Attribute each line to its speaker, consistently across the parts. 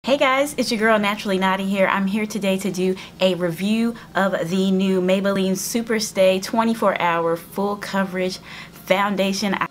Speaker 1: Hey guys, it's your girl Naturally Nata here. I'm here today to do a review of the new Maybelline Super Stay 24-hour full coverage foundation. I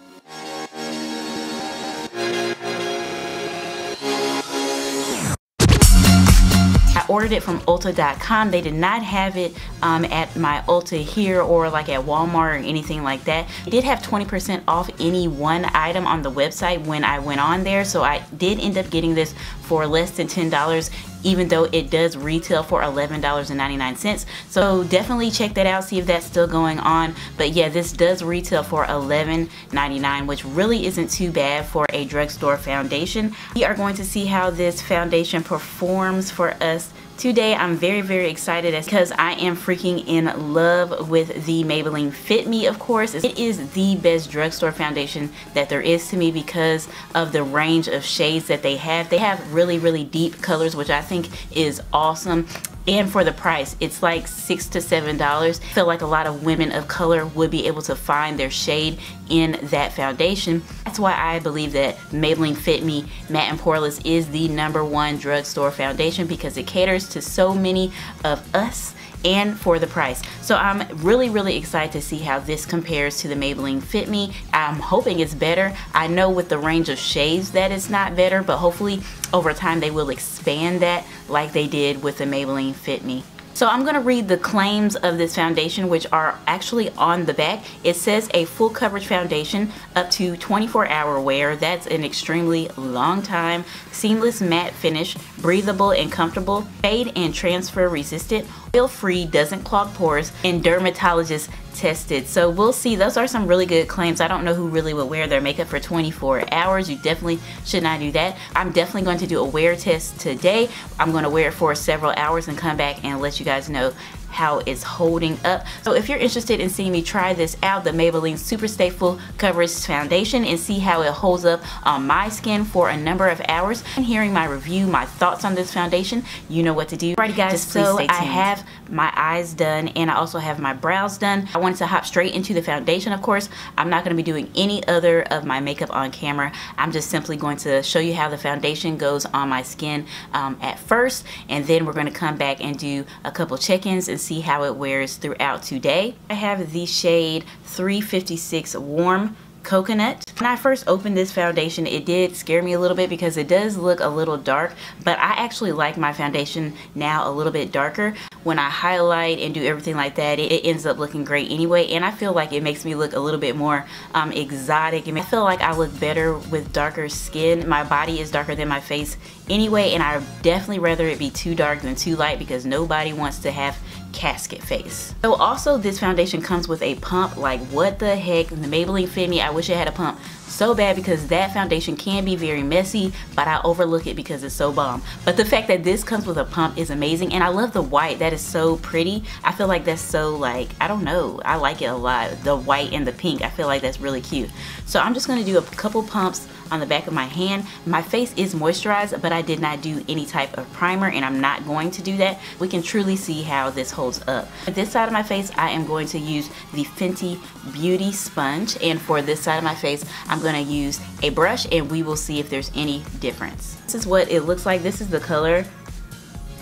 Speaker 1: ordered it from Ulta.com. They did not have it at my Ulta here or like at Walmart or anything like that. It did have 20% off any one item on the website when I went on there, so I did end up getting this for less than $10, even though it does retail for $11.99. So definitely check that out, see if that's still going on. But yeah, this does retail for $11.99, which really isn't too bad for a drugstore foundation. We are going to see how this foundation performs for us today. I'm very excited because I am freaking in love with the Maybelline Fit Me, of course. It is the best drugstore foundation that there is to me because of the range of shades that they have. They have really deep colors, which I think is awesome. And for the price, it's like $6 to $7. I feel like a lot of women of color would be able to find their shade in that foundation. That's why I believe that Maybelline Fit Me Matte and Poreless is the #1 drugstore foundation, because it caters to so many of us and for the price. So I'm really excited to see how this compares to the Maybelline Fit Me. I'm hoping it's better. I know with the range of shades that it's not better, but hopefully over time they will expand that like they did with the Maybelline Fit Me. So I'm going to read the claims of this foundation, which are actually on the back. It says a full coverage foundation up to 24-hour wear. That's an extremely long time. Seamless matte finish, breathable and comfortable, fade and transfer resistant, oil free, doesn't clog pores, and dermatologist tested. So we'll see. Those are some really good claims. I don't know who really would wear their makeup for 24 hours. You definitely should not do that. I'm definitely going to do a wear test today. I'm going to wear it for several hours and come back and let you guys know how it's holding up. So if you're interested in seeing me try this out, the Maybelline Super Stay Full Coverage Foundation, and see how it holds up on my skin for a number of hours, and hearing my review, my thoughts on this foundation, you know what to do. Alrighty guys, so I have my eyes done and I also have my brows done. I wanted to hop straight into the foundation, of course. I'm not going to be doing any other of my makeup on camera. I'm just simply going to show you how the foundation goes on my skin at first, and then we're going to come back and do a couple check-ins and see how it wears throughout today. I have the shade 356 Warm Coconut. When I first opened this foundation, it did scare me a little bit because it does look a little dark, but I actually like my foundation now a little bit darker. When I highlight and do everything like that, it ends up looking great anyway, and I feel like it makes me look a little bit more exotic. I feel like I look better with darker skin. My body is darker than my face anyway, and I definitely rather it be too dark than too light, because nobody wants to have casket face. So also this foundation comes with a pump. Like, what the heck? The Maybelline Fit Me, I wish it had a pump so bad, because that foundation can be very messy, but I overlook it because it's so bomb. But the fact that this comes with a pump is amazing, and I love the white. That is so pretty. I feel like that's so, like, I don't know, I like it a lot. The white and the pink, I feel like that's really cute. So I'm just going to do a couple pumps on the back of my hand. My face is moisturized, but I did not do any type of primer, and I'm not going to do that. We can truly see how this holds up. For this side of my face, I am going to use the Fenty Beauty Sponge, and for this side of my face, I'm going to use a brush, and we will see if there's any difference. This is what it looks like. This is the color.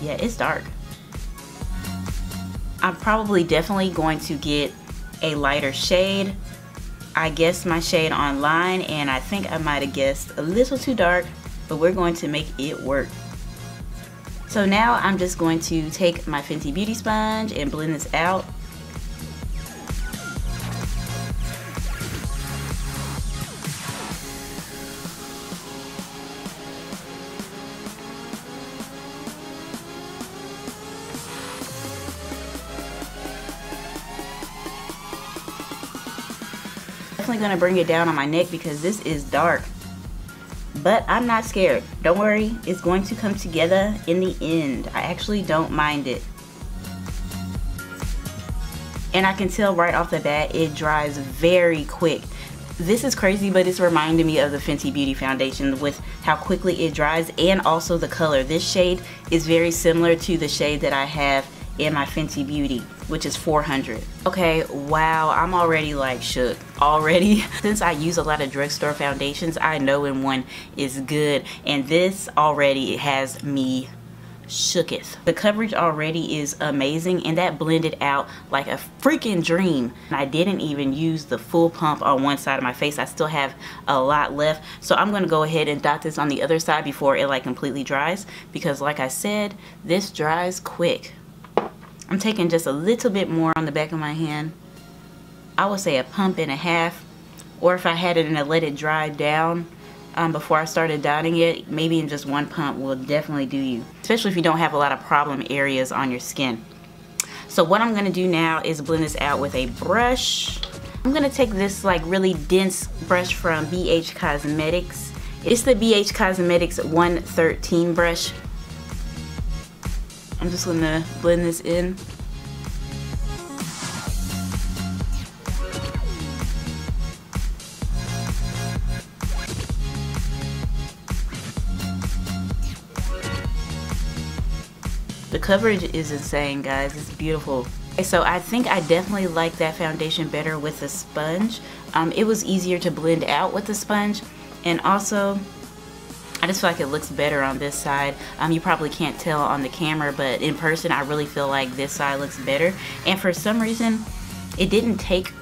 Speaker 1: Yeah, it's dark. I'm probably definitely going to get a lighter shade. I guessed my shade online, and I think I might have guessed a little too dark, but we're going to make it work. So now I'm just going to take my Fenty Beauty Sponge and blend this out. Definitely gonna bring it down on my neck because this is dark, but I'm not scared. Don't worry, it's going to come together in the end. I actually don't mind it, and I can tell right off the bat it dries very quick. This is crazy, but it's reminding me of the Fenty Beauty foundation with how quickly it dries, and also the color. This shade is very similar to the shade that I have in my Fenty Beauty. which is 400. Okay, wow, I'm already like shook already. Since I use a lot of drugstore foundations, I know when one is good, and this already has me shooketh. The coverage already is amazing, and that blended out like a freaking dream. I didn't even use the full pump on one side of my face. I still have a lot left, so I'm gonna go ahead and dot this on the other side before it like completely dries, because like I said, this dries quick. I'm taking just a little bit more on the back of my hand. I would say a pump and a half, or if I had it and let it dry down before I started dotting it, maybe in just one pump will definitely do you, especially if you don't have a lot of problem areas on your skin. So what I'm gonna do now is blend this out with a brush. I'm gonna take this like really dense brush from BH Cosmetics. It's the BH Cosmetics 113 brush. I'm just gonna blend this in. The coverage is insane, guys. It's beautiful. Okay, so I think I definitely like that foundation better with the sponge. It was easier to blend out with the sponge, and also I just feel like it looks better on this side. You probably can't tell on the camera, but in person I really feel like this side looks better. And for some reason it didn't take,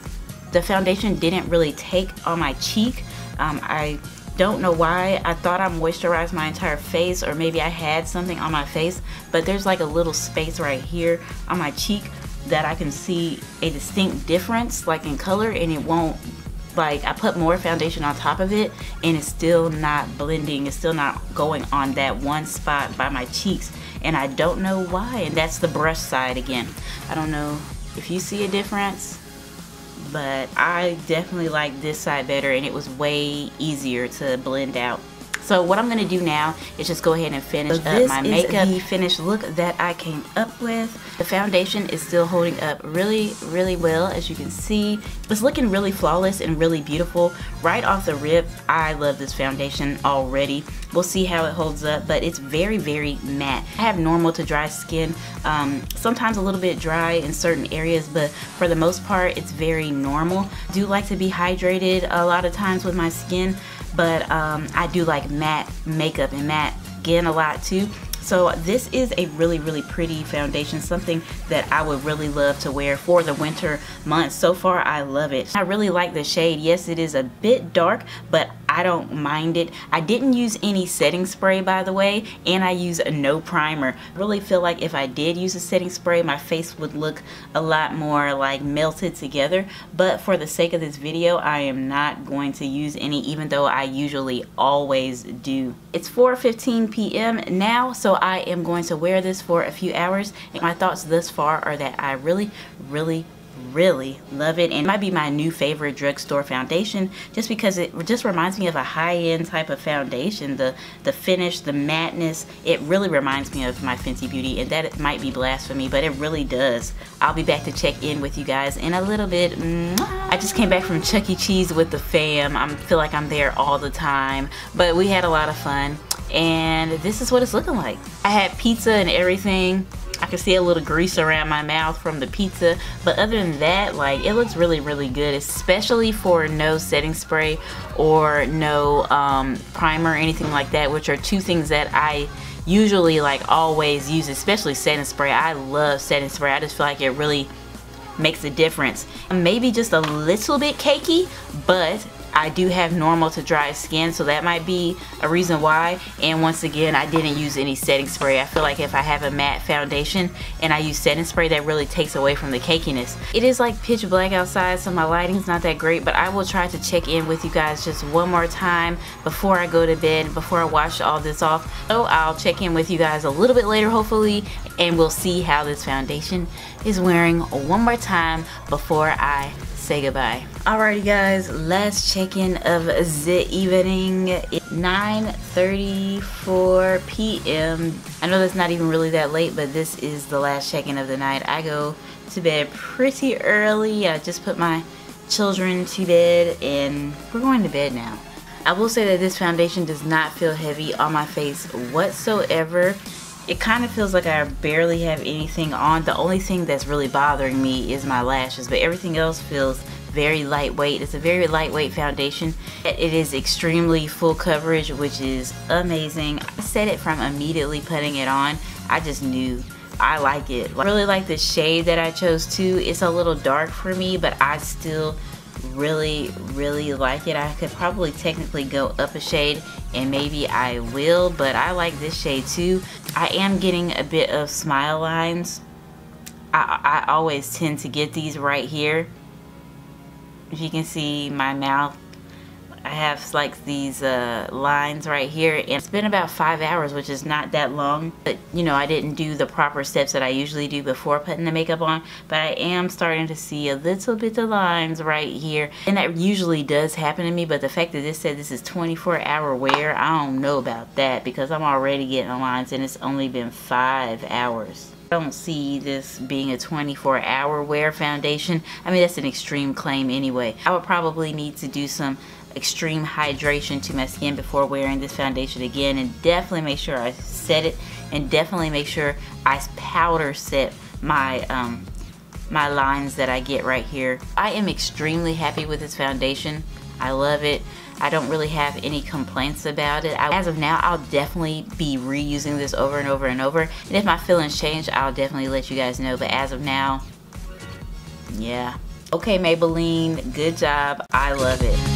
Speaker 1: the foundation didn't really take on my cheek. I don't know why. I thought I moisturized my entire face, or maybe I had something on my face, but there's like a little space right here on my cheek that I can see a distinct difference like in color, and it won't, like I put more foundation on top of it and it's still not blending. It's still not going on that one spot by my cheeks, and I don't know why. And that's the brush side again. I don't know if you see a difference, but I definitely like this side better, and it was way easier to blend out. So what I'm gonna do now is just go ahead and finish up my makeup. This is the finished look that I came up with. The foundation is still holding up really, really well, as you can see. It's looking really flawless and really beautiful. Right off the rip, I love this foundation already. We'll see how it holds up, but it's very, very matte. I have normal to dry skin, sometimes a little bit dry in certain areas, but for the most part, it's very normal. I do like to be hydrated a lot of times with my skin, but I do like matte makeup and matte skin a lot too. So this is a really, really pretty foundation, something that I would really love to wear for the winter months. So far, I love it. I really like the shade. Yes, it is a bit dark, but I don't mind it. I didn't use any setting spray, by the way, and I use no primer. I really feel like if I did use a setting spray, my face would look a lot more like melted together. But for the sake of this video, I am not going to use any, even though I usually always do. It's 4:15 p.m. now, so I am going to wear this for a few hours. And my thoughts thus far are that I really, really, really love it, and it might be my new favorite drugstore foundation, just because it just reminds me of a high-end type of foundation. The finish, the matte-ness, it really reminds me of my Fenty Beauty, and that might be blasphemy, but it really does. I'll be back to check in with you guys in a little bit. I just came back from Chuck E. Cheese with the fam. I feel like I'm there all the time, but we had a lot of fun, and this is what it's looking like. I had pizza and everything. I can see a little grease around my mouth from the pizza, but other than that, like, it looks really, really good, especially for no setting spray or no primer or anything like that, which are two things that I usually like always use, especially setting spray. I love setting spray. I just feel like it really makes a difference. Maybe just a little bit cakey, but I do have normal to dry skin, so that might be a reason why. And once again, I didn't use any setting spray. I feel like if I have a matte foundation and I use setting spray, that really takes away from the cakiness. It is like pitch black outside, so my lighting's not that great, but I will try to check in with you guys just one more time before I go to bed, before I wash all this off. So I'll check in with you guys a little bit later, hopefully, and we'll see how this foundation is wearing one more time before I say goodbye. Alrighty guys, last check-in of the evening. It's 9:34 p.m. I know that's not even really that late, but this is the last check-in of the night. I go to bed pretty early. I just put my children to bed and we're going to bed now. I will say that this foundation does not feel heavy on my face whatsoever. It kind of feels like I barely have anything on. The only thing that's really bothering me is my lashes, but everything else feels very lightweight. It's a very lightweight foundation. It is extremely full coverage, which is amazing. I said it from immediately putting it on. I just knew. I like it. I really like the shade that I chose too. It's a little dark for me, but I still really like it. I could probably technically go up a shade, and maybe I will, but I like this shade too. I am getting a bit of smile lines. I always tend to get these right here. If you can see my mouth, I have like these lines right here, and it's been about 5 hours, which is not that long, but you know, I didn't do the proper steps that I usually do before putting the makeup on, but I am starting to see a little bit of lines right here, and that usually does happen to me. But the fact that this said this is 24-hour wear, I don't know about that, because I'm already getting lines and it's only been 5 hours. I don't see this being a 24-hour wear foundation. I mean, that's an extreme claim anyway. I would probably need to do some extreme hydration to my skin before wearing this foundation again, and definitely make sure I set it, and definitely make sure I powder set my my lines that I get right here. I am extremely happy with this foundation. I love it. I don't really have any complaints about it. As of now, I'll definitely be reusing this over and over and over, and if my feelings change, I'll definitely let you guys know. But as of now, yeah. Okay, Maybelline, good job. I love it.